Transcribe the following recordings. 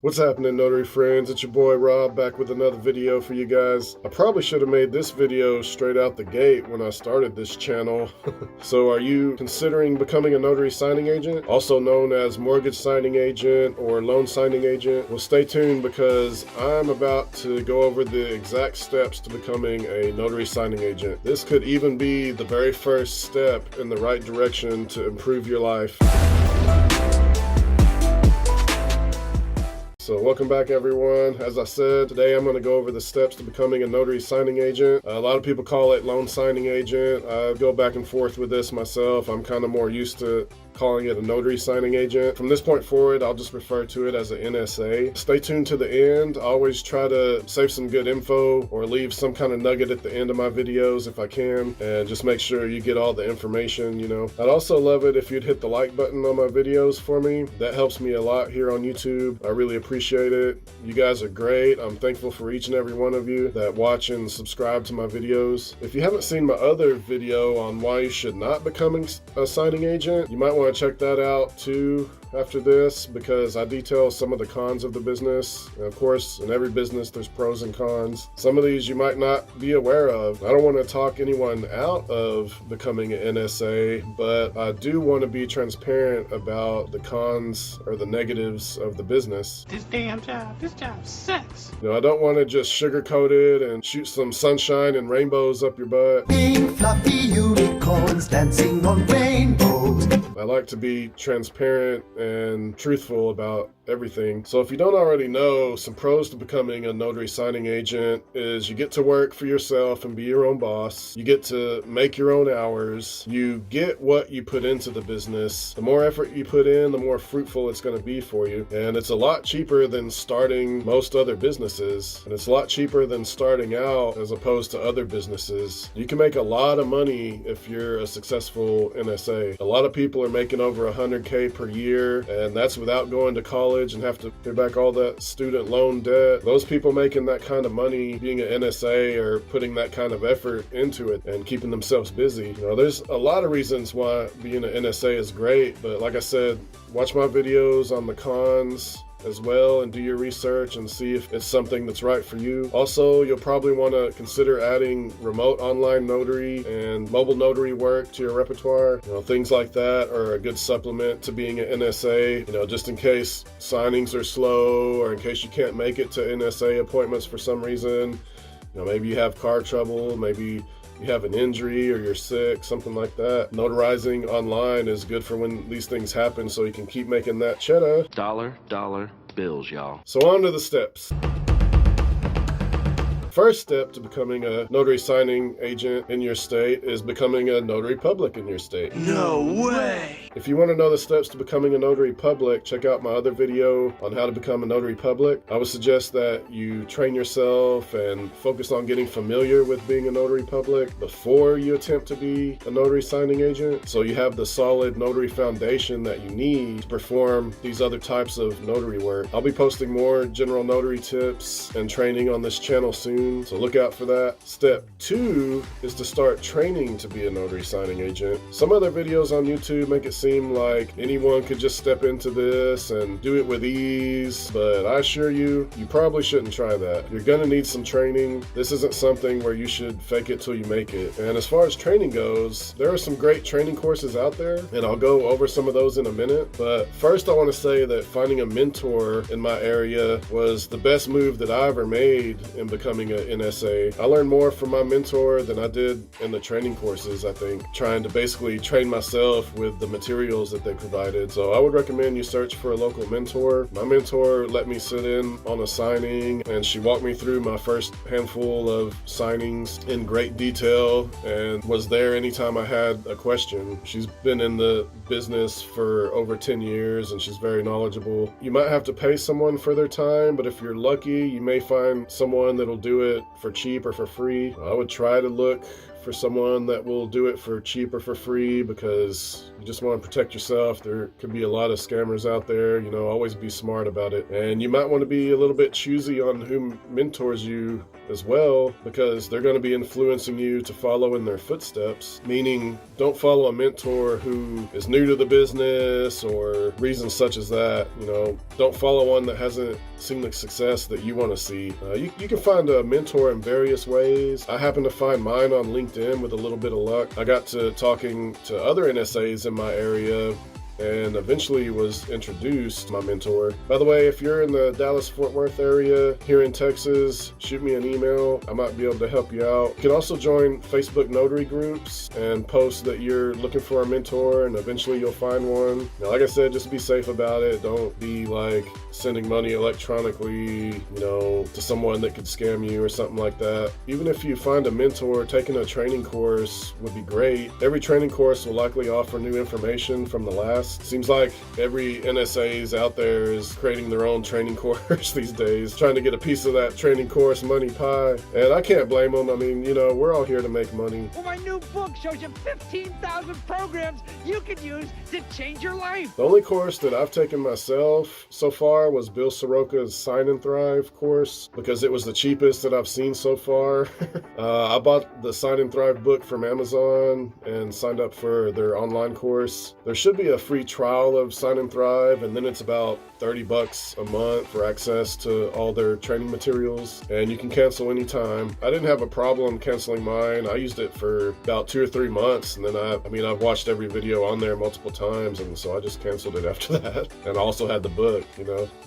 What's happening, Notary friends? It's your boy Rob back with another video for you guys. I probably should have made this video straight out the gate when I started this channel. So are you considering becoming a notary signing agent, also known as mortgage signing agent or loan signing agent? Well, stay tuned because I'm about to go over the exact steps to becoming a notary signing agent. This could even be the very first step in the right direction to improve your life. So welcome back, everyone. As I said, today I'm going to go over the steps to becoming a notary signing agent. A lot of people call it loan signing agent. I go back and forth with this myself. I'm kind of more used to calling it a notary signing agent. From this point forward, I'll just refer to it as an NSA. Stay tuned to the end. I always try to save some good info or leave some kind of nugget at the end of my videos if I can, and just make sure you get all the information, I'd also love it if you'd hit the like button on my videos for me. That helps me a lot here on YouTube. I really appreciate it. You guys are great. I'm thankful for each and every one of you that watch and subscribe to my videos. If you haven't seen my other video on why you should not become a signing agent, you might want to check that out too after this, because I detail some of the cons of the business. And of course, in every business there's pros and cons. Some of these you might not be aware of. I don't want to talk anyone out of becoming an NSA, but I do want to be transparent about the cons or the negatives of the business. This job sucks. I don't want to just sugarcoat it and shoot some sunshine and rainbows up your butt. Pink fluffy unicorns dancing on rainbows. I like to be transparent and truthful about everything. So if you don't already know, some pros to becoming a notary signing agent is you get to work for yourself and be your own boss. You get to make your own hours. You get what you put into the business. The more effort you put in, the more fruitful it's going to be for you. And it's a lot cheaper than starting most other businesses. And it's a lot cheaper than starting out as opposed to other businesses. You can make a lot of money if you're a successful NSA. A lot of people are making over $100K per year, and that's without going to college and have to pay back all that student loan debt. Those people making that kind of money being an NSA are putting that kind of effort into it and keeping themselves busy. There's a lot of reasons why being an NSA is great, but like I said, watch my videos on the cons as well and do your research and see if it's something that's right for you. Also, you'll probably want to consider adding remote online notary and mobile notary work to your repertoire. Things like that are a good supplement to being an NSA, just in case signings are slow or in case you can't make it to NSA appointments for some reason. Maybe you have car trouble, maybe you have an injury or you're sick, something like that. Notarizing online is good for when these things happen so you can keep making that cheddar. Dollar bills, y'all. So on to the steps. First step to becoming a notary signing agent in your state is becoming a notary public in your state. No way! If you want to know the steps to becoming a notary public, check out my other video on how to become a notary public. I would suggest that you train yourself and focus on getting familiar with being a notary public before you attempt to be a notary signing agent, so you have the solid notary foundation that you need to perform these other types of notary work. I'll be posting more general notary tips and training on this channel soon, so look out for that. Step 2 is to start training to be a notary signing agent. Some other videos on YouTube make it seem like anyone could just step into this and do it with ease, but I assure you, you probably shouldn't try that. You're gonna need some training. This isn't something where you should fake it till you make it. And as far as training goes, there are some great training courses out there, and I'll go over some of those in a minute. But first I want to say that finding a mentor in my area was the best move that I ever made in becoming a NSA. I learned more from my mentor than I did in the training courses, I think, trying to basically train myself with the materials that they provided. So I would recommend you search for a local mentor. My mentor let me sit in on a signing, and she walked me through my first handful of signings in great detail and was there anytime I had a question. She's been in the business for over 10 years and she's very knowledgeable. You might have to pay someone for their time, but if you're lucky, you may find someone that'll do it for cheap or for free. I would try to look for someone that will do it for cheap or for free because you just want to protect yourself. There could be a lot of scammers out there, always be smart about it. And you might want to be a little bit choosy on who mentors you as well, because they're going to be influencing you to follow in their footsteps, meaning don't follow a mentor who is new to the business or reasons such as that. Don't follow one that hasn't seen the success that you want to see. You can find a mentor in various ways. I happen to find mine on LinkedIn with a little bit of luck. I got to talking to other NSAs in my area and eventually was introduced to my mentor. By the way, if you're in the Dallas-Fort Worth area here in Texas, shoot me an email. I might be able to help you out. You can also join Facebook Notary groups and post that you're looking for a mentor, and eventually you'll find one. Now, like I said, just be safe about it. Don't be like sending money electronically, to someone that could scam you or something like that. Even if you find a mentor, taking a training course would be great. Every training course will likely offer new information from the last. Seems like every NSA's out there is creating their own training course these days, trying to get a piece of that training course money pie. And I can't blame them. I mean, we're all here to make money. Well, my new book shows you 15,000 programs you can use to change your life. The only course that I've taken myself so far was Bill Soroka's Sign and Thrive course, because it was the cheapest that I've seen so far. I bought the Sign and Thrive book from Amazon and signed up for their online course. There should be a free trial of Sign and Thrive, and then it's about $30 a month for access to all their training materials, and you can cancel anytime. I didn't have a problem canceling mine. I used it for about 2 or 3 months, and then I've watched every video on there multiple times, and so I just canceled it after that. And I also had the book.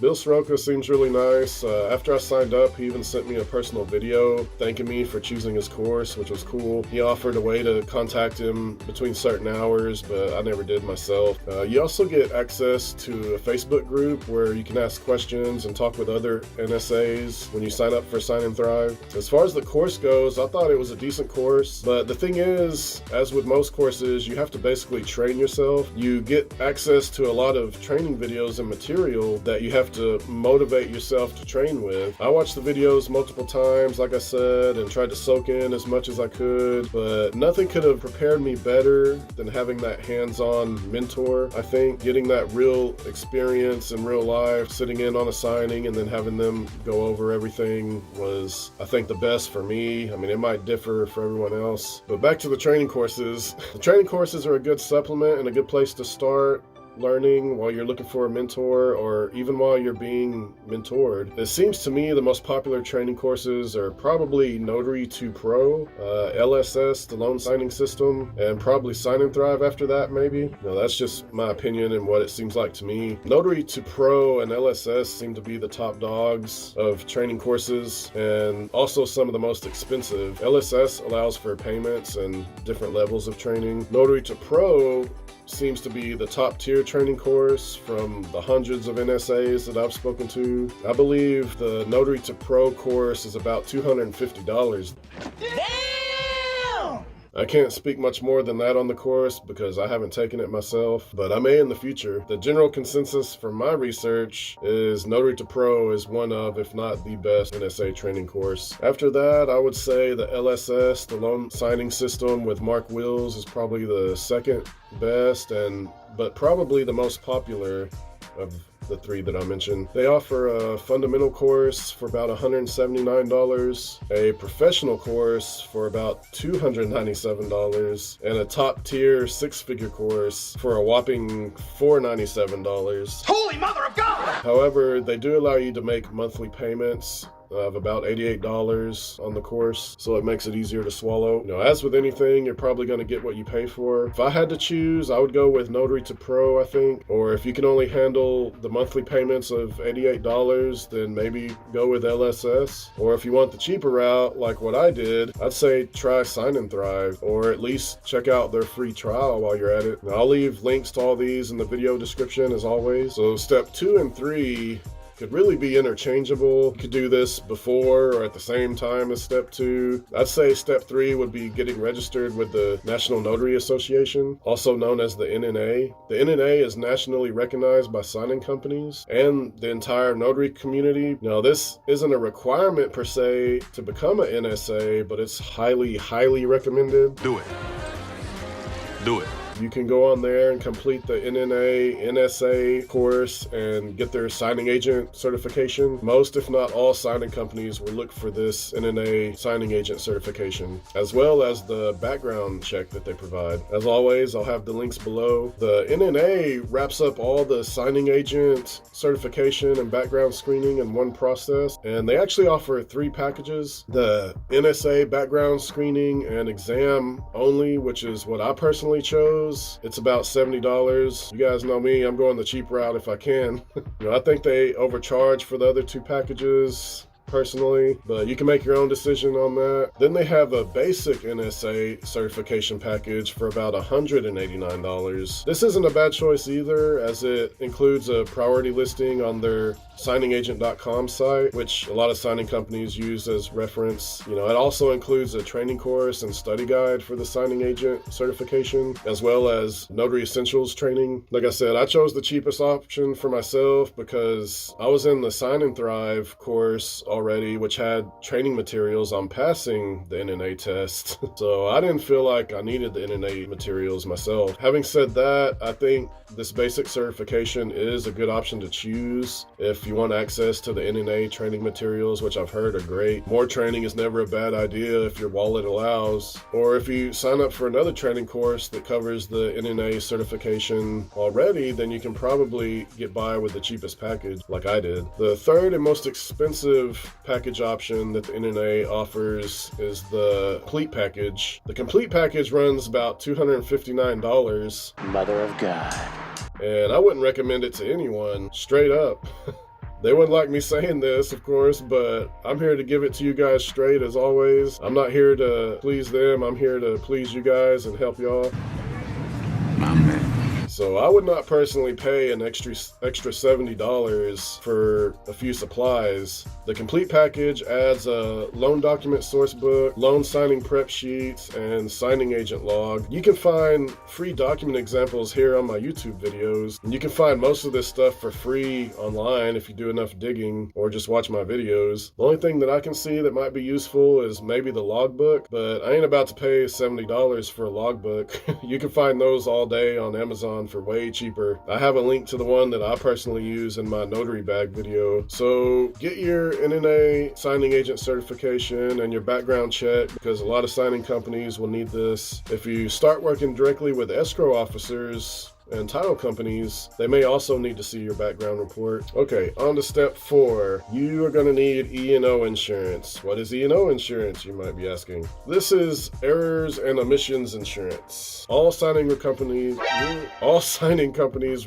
Bill Soroka seems really nice. After I signed up, he even sent me a personal video thanking me for choosing his course, which was cool. He offered a way to contact him between certain hours, but I never did myself. You also get access to a Facebook group where you can ask questions and talk with other NSAs when you sign up for Sign and Thrive. As far as the course goes, I thought it was a decent course, but the thing is, as with most courses, you have to basically train yourself. You get access to a lot of training videos and material that you have to motivate yourself to train with. I watched the videos multiple times, like I said, and tried to soak in as much as I could, but nothing could have prepared me better than having that hands-on mentor. I think getting that real experience in real life, sitting in on a signing and then having them go over everything was, I think, the best for me. I mean, it might differ for everyone else. But back to the training courses. The training courses are a good supplement and a good place to start learning while you're looking for a mentor, or even while you're being mentored. It seems to me the most popular training courses are probably Notary 2 Pro, LSS, the loan signing system, and probably Sign and Thrive after that, maybe. No, that's just my opinion and what it seems like to me. Notary 2 Pro and LSS seem to be the top dogs of training courses, and also some of the most expensive. LSS allows for payments and different levels of training. Notary 2 Pro seems to be the top tier training course from the hundreds of NSAs that I've spoken to. I believe the Notary 2 Pro course is about $250. Damn! I can't speak much more than that on the course because I haven't taken it myself, but I may in the future. The general consensus from my research is Notary 2 Pro is one of, if not the best NSA training course. After that, I would say the LSS, the loan signing system with Mark Wills, is probably the second best, but probably the most popular of the three that I mentioned. They offer a fundamental course for about $179, a professional course for about $297, and a top tier 6-figure course for a whopping $497. Holy mother of God! However, they do allow you to make monthly payments of about $88 on the course, so it makes it easier to swallow. As with anything, you're probably going to get what you pay for. If I had to choose, I would go with Notary 2 Pro, I think. Or if you can only handle the monthly payments of $88, then maybe go with LSS. Or if you want the cheaper route, like what I did, I'd say try Sign and Thrive, or at least check out their free trial while you're at it. Now, I'll leave links to all these in the video description as always. So step 2 and 3 could really be interchangeable. You could do this before or at the same time as step 2. I'd say step 3 would be getting registered with the National Notary Association, also known as the NNA. The NNA is nationally recognized by signing companies and the entire notary community. Now, this isn't a requirement per se to become an NSA, but it's highly, highly recommended. Do it. Do it. You can go on there and complete the NNA, NSA course and get their signing agent certification. Most, if not all, signing companies will look for this NNA signing agent certification, as well as the background check that they provide. As always, I'll have the links below. The NNA wraps up all the signing agent certification and background screening in one process, and they actually offer 3 packages: the NSA background screening and exam only, which is what I personally chose. It's about $70. You guys know me, I'm going the cheap route if I can. I think they overcharge for the other 2 packages personally, but you can make your own decision on that. Then they have a basic NSA certification package for about $189. This isn't a bad choice either, as it includes a priority listing on their signingagent.com site, which a lot of signing companies use as reference. It also includes a training course and study guide for the signing agent certification, as well as Notary Essentials training. Like I said, I chose the cheapest option for myself because I was in the Sign and Thrive course already, which had training materials on passing the NNA test. So I didn't feel like I needed the NNA materials myself. Having said that, I think this basic certification is a good option to choose if you want access to the NNA training materials, which I've heard are great. More training is never a bad idea if your wallet allows. Or if you sign up for another training course that covers the NNA certification already, then you can probably get by with the cheapest package, like I did. The third and most expensive package option that the NNA offers is the complete package. The complete package runs about $259. Mother of God. And I wouldn't recommend it to anyone, straight up. They wouldn't like me saying this, of course, but I'm here to give it to you guys straight as always. I'm not here to please them, I'm here to please you guys and help y'all. My man. So I would not personally pay an extra $70 for a few supplies. The complete package adds a loan document source book, loan signing prep sheets, and signing agent log. You can find free document examples here on my YouTube videos. And you can find most of this stuff for free online if you do enough digging or just watch my videos. The only thing that I can see that might be useful is maybe the logbook, but I ain't about to pay $70 for a logbook. You can find those all day on Amazon for way cheaper. I have a link to the one that I personally use in my notary bag video. So get your NNA signing agent certification and your background check, because a lot of signing companies will need this. If you start working directly with escrow officers and title companies, they may also need to see your background report. Okay, on to step 4. You are going to need E&O insurance. What is E&O insurance, you might be asking? This is errors and omissions insurance. All signing companies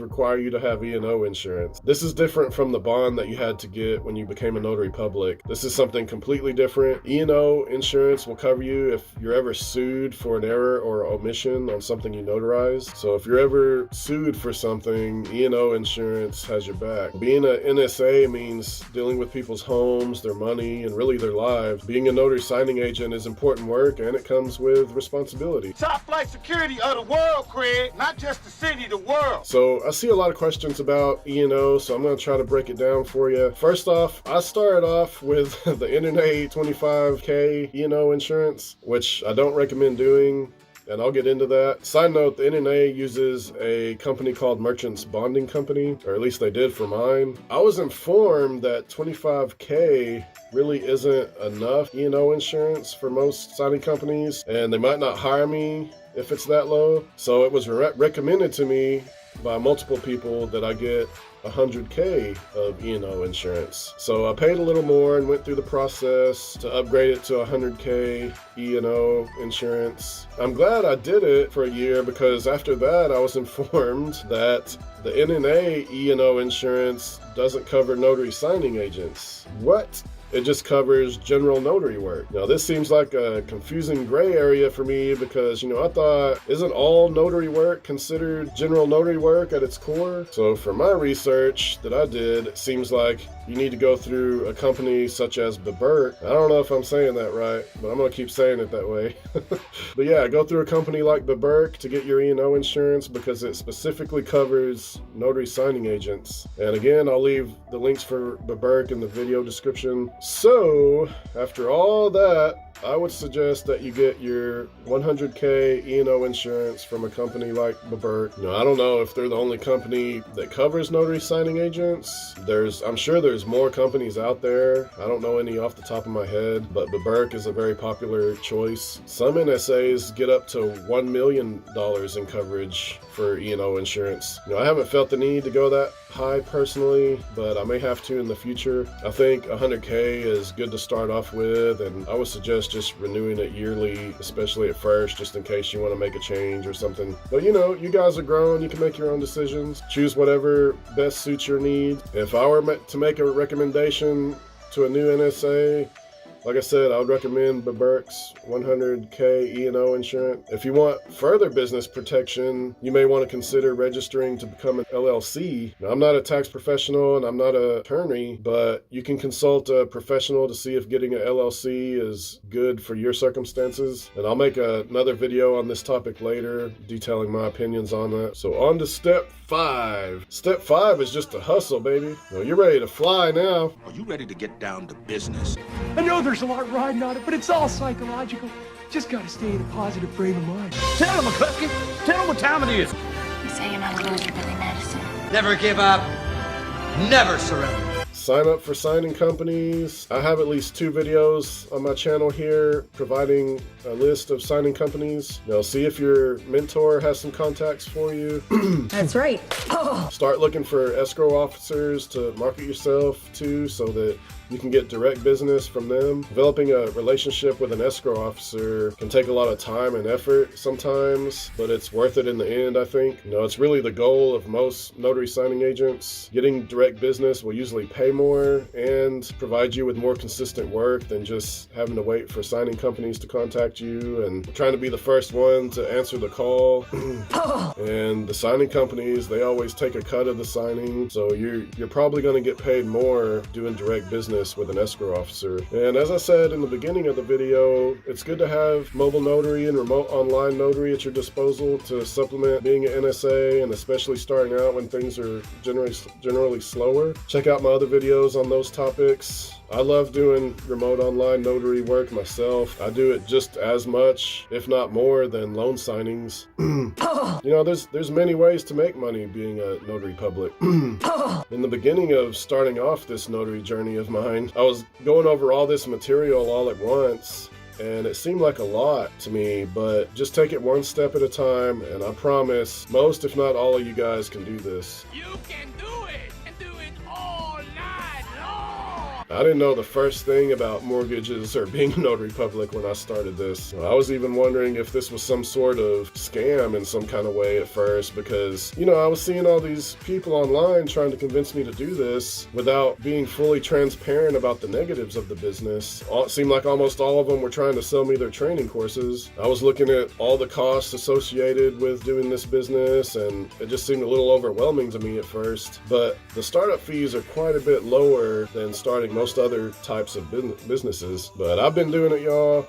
require you to have E&O insurance. This is different from the bond that you had to get when you became a notary public. This is something completely different. E&O insurance will cover you if you're ever sued for an error or omission on something you notarized. So if you're ever sued for something, E&O insurance has your back. Being an NSA means dealing with people's homes, their money, and really their lives. Being a notary signing agent is important work, and it comes with responsibility. Top flight security of the world, Craig. Not just the city, the world. So I see a lot of questions about E&O, so I'm going to try to break it down for you. First off, I started off with the NNA 25K E&O insurance, which I don't recommend doing, and I'll get into that. Side note, the NNA uses a company called Merchants Bonding Company, or at least they did for mine. I was informed that 25K really isn't enough E&O insurance for most signing companies, and they might not hire me if it's that low. So it was recommended to me by multiple people that I get 100K of E&O insurance. So I paid a little more and went through the process to upgrade it to 100K E&O insurance. I'm glad I did it for a year, because after that I was informed that the NNA E&O insurance doesn't cover notary signing agents. What? It just covers general notary work. Now, this seems like a confusing gray area for me because, I thought, isn't all notary work considered general notary work at its core? So for my research that I did, it seems like you need to go through a company such as Bebert. I don't know if I'm saying that right, but I'm going to keep saying it that way. But yeah, go through a company like Bebert to get your E&O insurance because it specifically covers notary signing agents. And again, I'll leave the links for Bebert in the video description. So, after all that, I would suggest that you get your 100K E&O insurance from a company like Bebert. You know, I don't know if they're the only company that covers notary signing agents. I'm sure there's more companies out there. I don't know any off the top of my head, but Bebert is a very popular choice. Some NSAs get up to $1 million in coverage for E&O insurance. You know, I haven't felt the need to go that high personally, but I may have to in the future. I think 100K is good to start off with, and I would suggest just renewing it yearly, especially at first, just in case you want to make a change or something. But you know, you guys are grown, you can make your own decisions. Choose whatever best suits your needs. If I were to make a recommendation to a new NSA, like I said, I would recommend Bebert's 100K E&O insurance. If you want further business protection, you may want to consider registering to become an LLC. Now, I'm not a tax professional and I'm not an attorney, but you can consult a professional to see if getting an LLC is good for your circumstances. And I'll make another video on this topic later, detailing my opinions on that. So on to step 5. Step 5 is just a hustle, baby. Well, you're ready to fly now. Are you ready to get down to business? I know there's a lot riding on it, but it's all psychological. Just gotta stay in a positive frame of mind. Tell him, McCluskey. Tell him what time it is. You say you're not a loser, Billy Madison. Never give up. Never surrender. Sign up for signing companies. I have at least 2 videos on my channel here providing a list of signing companies. Now, see if your mentor has some contacts for you. That's right. Oh. Start looking for escrow officers to market yourself to so that you can get direct business from them. Developing a relationship with an escrow officer can take a lot of time and effort sometimes, but it's worth it in the end, I think. You know, it's really the goal of most notary signing agents. Getting direct business will usually pay more and provide you with more consistent work than just having to wait for signing companies to contact you and trying to be the first one to answer the call. And the signing companies, they always take a cut of the signing, so you're probably going to get paid more doing direct business with an escrow officer. And as I said in the beginning of the video, it's good to have mobile notary and remote online notary at your disposal to supplement being an NSA, and especially starting out when things are generally slower. Check out my other videos on those topics. I love doing remote online notary work myself. I do it just as much, if not more, than loan signings. You know, there's many ways to make money being a notary public. In the beginning of starting off this notary journey of mine, I was going over all this material all at once, and it seemed like a lot to me, but just take it one step at a time, and I promise most, if not all of you guys can do this. You can do it, and do it all night long. I didn't know the first thing about mortgages or being a notary public when I started this. I was even wondering if this was some sort of scam in some kind of way at first because, you know, I was seeing all these people online trying to convince me to do this without being fully transparent about the negatives of the business. It seemed like almost all of them were trying to sell me their training courses. I was looking at all the costs associated with doing this business, and it just seemed a little overwhelming to me at first. But the startup fees are quite a bit lower than starting most other types of businesses. But I've been doing it, y'all.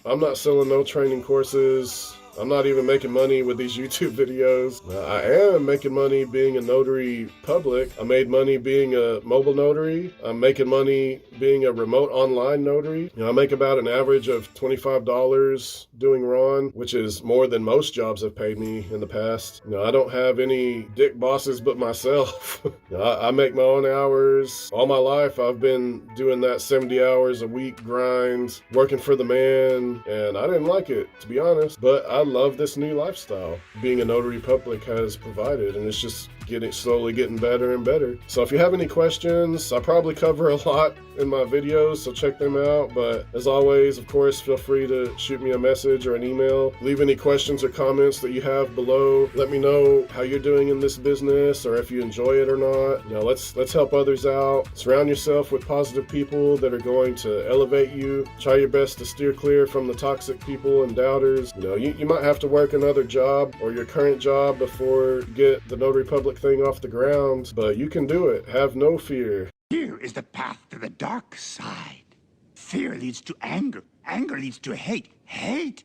I'm not selling no training courses. I'm not even making money with these YouTube videos. I am making money being a notary public. I made money being a mobile notary. I'm making money being a remote online notary. You know, I make about an average of $25 doing RON, which is more than most jobs have paid me in the past. You know, I don't have any dick bosses but myself. You know, I make my own hours. All my life I've been doing that 70 hours a week grind, working for the man, and I didn't like it, to be honest, but I love this new lifestyle being a notary public has provided, and it's just slowly getting better and better. So if you have any questions, I probably cover a lot in my videos, so check them out. But as always, of course, feel free to shoot me a message or an email. Leave any questions or comments that you have below. Let me know how you're doing in this business or if you enjoy it or not. You know, let's help others out. Surround yourself with positive people that are going to elevate you. Try your best to steer clear from the toxic people and doubters. You know, you might have to work another job or your current job before you get the notary public thing off the ground, but you can do it. Have no fear. Fear is the path to the dark side. Fear leads to anger. Anger leads to hate. Hate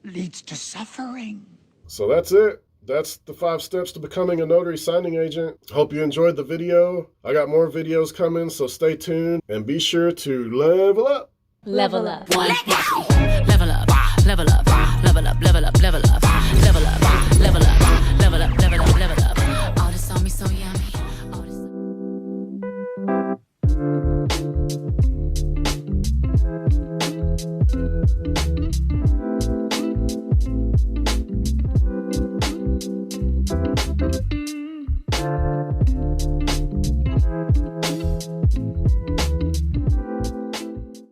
leads to suffering. So that's it. That's the 5 steps to becoming a notary signing agent. Hope you enjoyed the video. I got more videos coming, so stay tuned and be sure to level up. Level up. Level up. Level up. Level up. Level up. Level up. Level up. Level up. Level up. Level up. Level up. All this on me so yummy. All this...